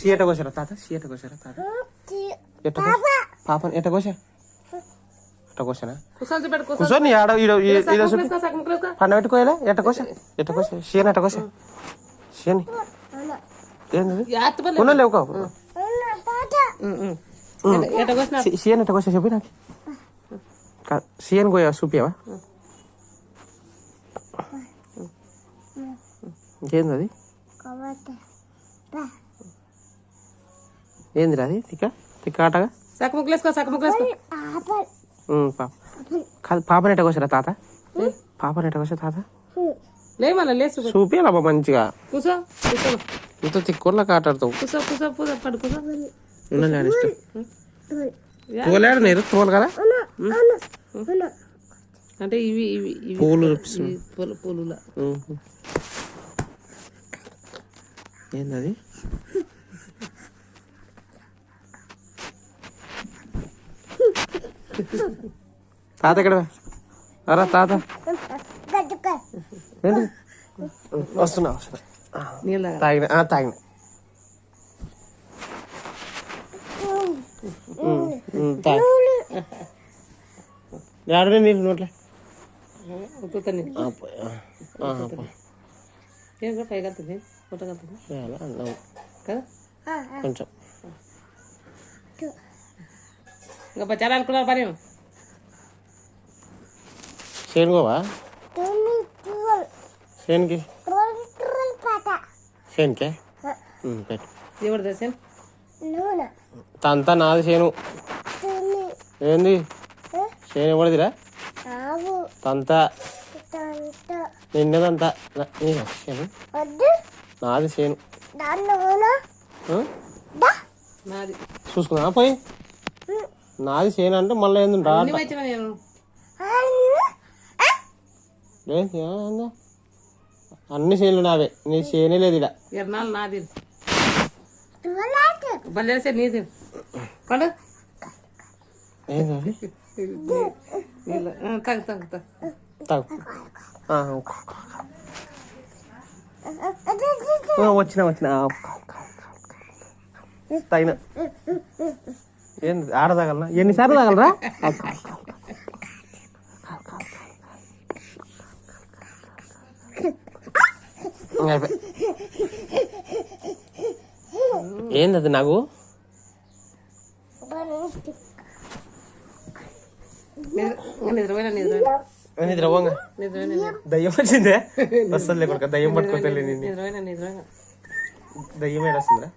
ఎట్ట కోసారా తాత తాత ఎట్ట పాపని ఎట్ట కోసా ఎట్ట కోసానా కూర్చొని ఆడ పండ పెట్టుకోయలే ఎట్ట కోసా షేన్ ఎట్ట కోసా షేని ఏంది లేవు షేన్ ఎట్ట కోసా చెప్పి నాకు షేన్ కోయా చూపియావా ఇంకేంది అది ఏందిరా అది తిక్క ఆటగా పాపని ఎట్ట కోసారా తాత పాపని ఎట్ట కోసా తాత చూపియాలమ్మా మంచిగా ఇంత తిక్కులా కాటాడుతావు తోలాడు నేను తోలు కదా అంటే ఇవి పూలు పూలు ఏందది తాత ఎక్కడ అరా తాత ఏంటి వస్తున్నా తాగిన ఆడనే నీళ్ళు నోట్లే కొంచెం ఇంకా బచ్చాలు అనుకున్నారు పని షేన్కోవా షేన్కి షేన్కే పెట్టు ఎవరు దర్శన్ అంతా నాది షేను ఏంది షేన్ ఎవరిదిరా తంతా నిన్నదంతా షేను నాది షేను చూసుకున్నా పోయి నాది షేను అంటే మళ్ళీ ఏంది అన్ని షేన్లు నావే నీ షేనే లేదు ఇలా ఎర్నాలు నాది బల్లేసే నీది పండు వచ్చిన తగిన ఏంది ఆడ తాగలనా ఎన్నిసార్లు తాగలరా ఏంది అది నాకు నిద్రపోంగా దయ్యం వచ్చిందే అసలు లేకుండా దయ్యం పట్టుకోతే దయ్యం ఏడొస్తుందిరా.